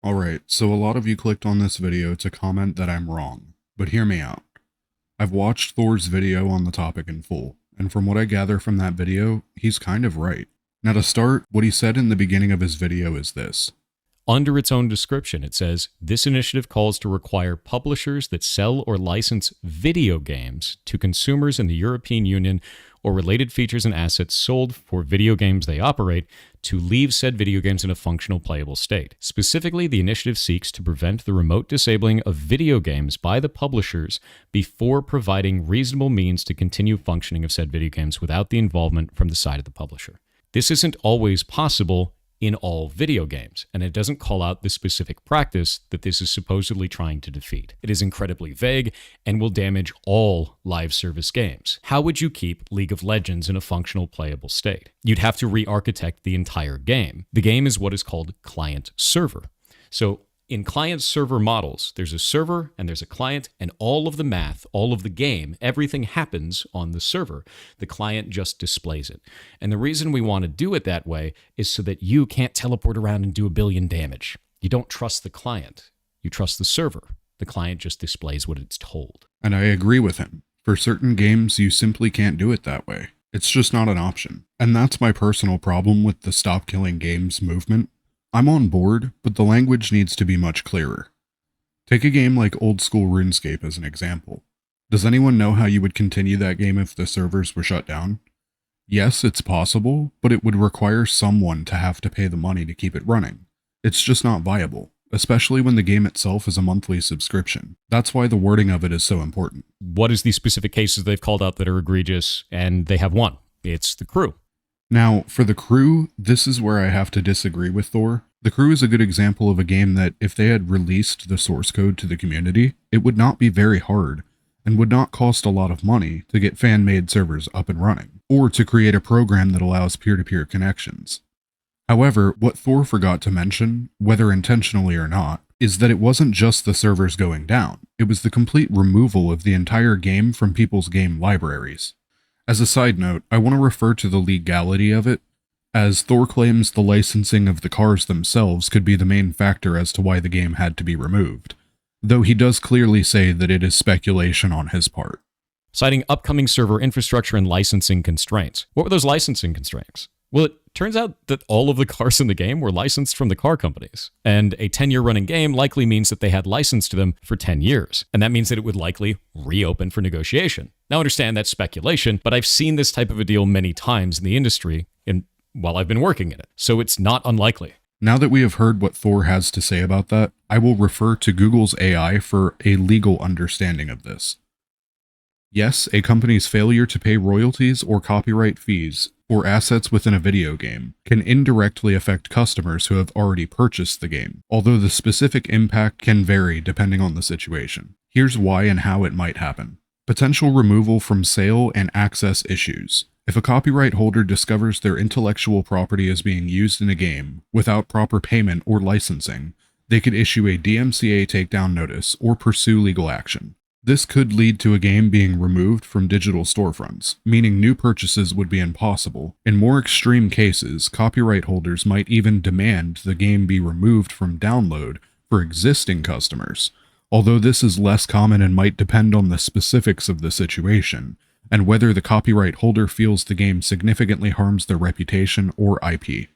Alright, so a lot of you clicked on this video to comment that I'm wrong, but hear me out. I've watched Thor's video on the topic in full, and from what I gather from that video, he's kind of right. Now to start, what he said in the beginning of his video is this. Under its own description, it says, this initiative calls to require publishers that sell or license video games to consumers in the European Union or related features and assets sold for video games they operate to leave said video games in a functional playable state. Specifically, the initiative seeks to prevent the remote disabling of video games by the publishers before providing reasonable means to continue functioning of said video games without the involvement from the side of the publisher. This isn't always possible in all video games, and it doesn't call out the specific practice that this is supposedly trying to defeat. It is incredibly vague and will damage all live service games. How would you keep League of Legends in a functional playable state? You'd have to re-architect the entire game. The game is what is called client-server. So in client-server models, there's a server and there's a client, and all of the math, all of the game, everything happens on the server. The client just displays it. And the reason we want to do it that way is so that you can't teleport around and do a billion damage. You don't trust the client. You trust the server. The client just displays what it's told. And I agree with him. For certain games, you simply can't do it that way. It's just not an option. And that's my personal problem with the Stop Killing Games movement. I'm on board, but the language needs to be much clearer. Take a game like old school RuneScape as an example. Does anyone know how you would continue that game if the servers were shut down? Yes, it's possible, but it would require someone to have to pay the money to keep it running. It's just not viable, especially when the game itself is a monthly subscription. That's why the wording of it is so important. What is the specific cases they've called out that are egregious, and they have one? It's the Crew. Now, for the Crew, this is where I have to disagree with Thor. The Crew is a good example of a game that, if they had released the source code to the community, it would not be very hard, and would not cost a lot of money to get fan-made servers up and running, or to create a program that allows peer-to-peer connections. However, what Thor forgot to mention, whether intentionally or not, is that it wasn't just the servers going down, it was the complete removal of the entire game from people's game libraries. As a side note, I want to refer to the legality of it, as Thor claims the licensing of the cars themselves could be the main factor as to why the game had to be removed, though he does clearly say that it is speculation on his part. Citing upcoming server infrastructure and licensing constraints. What were those licensing constraints? Well, it turns out that all of the cars in the game were licensed from the car companies, and a 10-year running game likely means that they had license to them for 10 years, and that means that it would likely reopen for negotiation. Now, understand that's speculation, but I've seen this type of a deal many times in the industry while I've been working in it, so it's not unlikely. Now that we have heard what Thor has to say about that, I will refer to Google's AI for a legal understanding of this. Yes, a company's failure to pay royalties or copyright fees or assets within a video game can indirectly affect customers who have already purchased the game, although the specific impact can vary depending on the situation. Here's why and how it might happen. Potential removal from sale and access issues. If a copyright holder discovers their intellectual property is being used in a game without proper payment or licensing, they could issue a DMCA takedown notice or pursue legal action. This could lead to a game being removed from digital storefronts, meaning new purchases would be impossible. In more extreme cases, copyright holders might even demand the game be removed from download for existing customers, although this is less common and might depend on the specifics of the situation, and whether the copyright holder feels the game significantly harms their reputation or IP.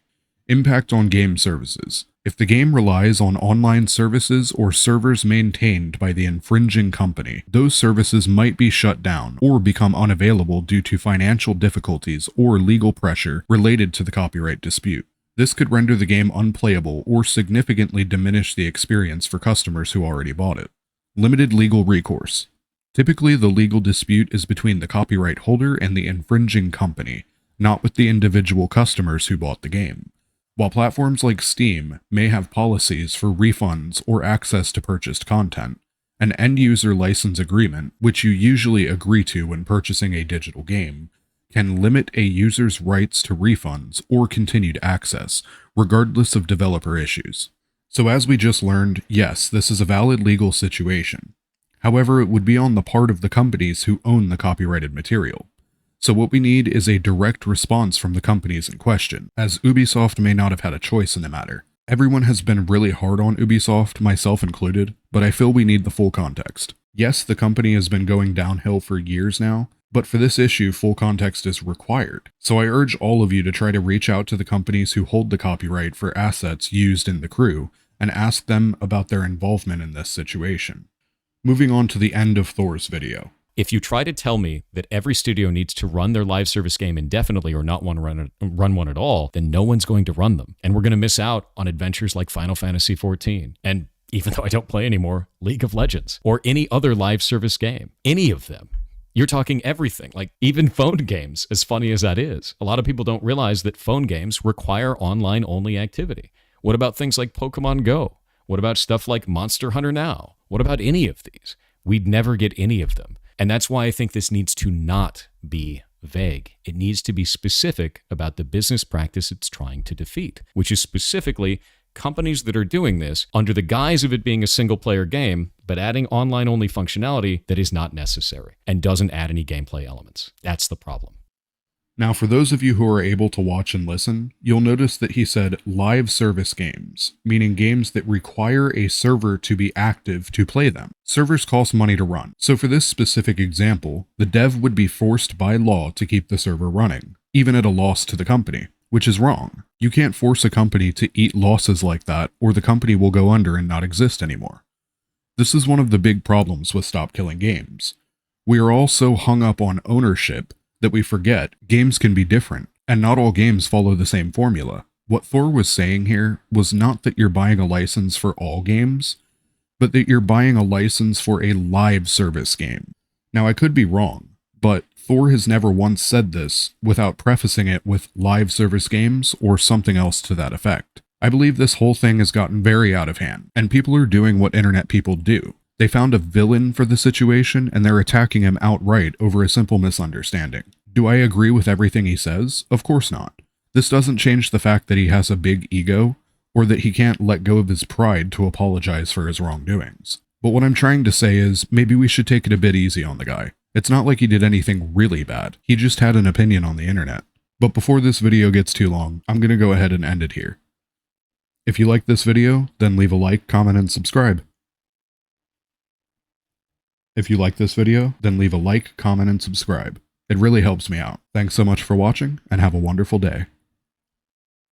Impact on game services. If the game relies on online services or servers maintained by the infringing company, those services might be shut down or become unavailable due to financial difficulties or legal pressure related to the copyright dispute. This could render the game unplayable or significantly diminish the experience for customers who already bought it. Limited legal recourse. Typically, the legal dispute is between the copyright holder and the infringing company, not with the individual customers who bought the game. While platforms like Steam may have policies for refunds or access to purchased content, an end-user license agreement, which you usually agree to when purchasing a digital game, can limit a user's rights to refunds or continued access, regardless of developer issues. So as we just learned, yes, this is a valid legal situation. However, it would be on the part of the companies who own the copyrighted material. So what we need is a direct response from the companies in question, as Ubisoft may not have had a choice in the matter. Everyone has been really hard on Ubisoft, myself included, but I feel we need the full context. Yes, the company has been going downhill for years now, but for this issue, full context is required. So I urge all of you to try to reach out to the companies who hold the copyright for assets used in The Crew and ask them about their involvement in this situation. Moving on to the end of Thor's video. If you try to tell me that every studio needs to run their live service game indefinitely or not want to run one at all, then no one's going to run them. And we're going to miss out on adventures like Final Fantasy XIV. And even though I don't play anymore, League of Legends or any other live service game, any of them. You're talking everything, like even phone games, as funny as that is. A lot of people don't realize that phone games require online-only activity. What about things like Pokemon Go? What about stuff like Monster Hunter Now? What about any of these? We'd never get any of them. And that's why I think this needs to not be vague. It needs to be specific about the business practice it's trying to defeat, which is specifically companies that are doing this under the guise of it being a single-player game, but adding online-only functionality that is not necessary and doesn't add any gameplay elements. That's the problem. Now, for those of you who are able to watch and listen, you'll notice that he said live service games, meaning games that require a server to be active to play them. Servers cost money to run, so for this specific example, the dev would be forced by law to keep the server running, even at a loss to the company, which is wrong. You can't force a company to eat losses like that, or the company will go under and not exist anymore. This is one of the big problems with Stop Killing Games. We are all so hung up on ownership that we forget games can be different, and not all games follow the same formula. What Thor was saying here was not that you're buying a license for all games, but that you're buying a license for a live service game. Now, I could be wrong, but Thor has never once said this without prefacing it with live service games or something else to that effect. I believe this whole thing has gotten very out of hand, and people are doing what internet people do. They found a villain for the situation, and they're attacking him outright over a simple misunderstanding. Do I agree with everything he says? Of course not. This doesn't change the fact that he has a big ego, or that he can't let go of his pride to apologize for his wrongdoings. But what I'm trying to say is, maybe we should take it a bit easy on the guy. It's not like he did anything really bad. He just had an opinion on the internet. But before this video gets too long, I'm going to go ahead and end it here. If you like this video, then leave a like, comment, and subscribe. If you like this video, then leave a like, comment, and subscribe. It really helps me out. Thanks so much for watching, and have a wonderful day.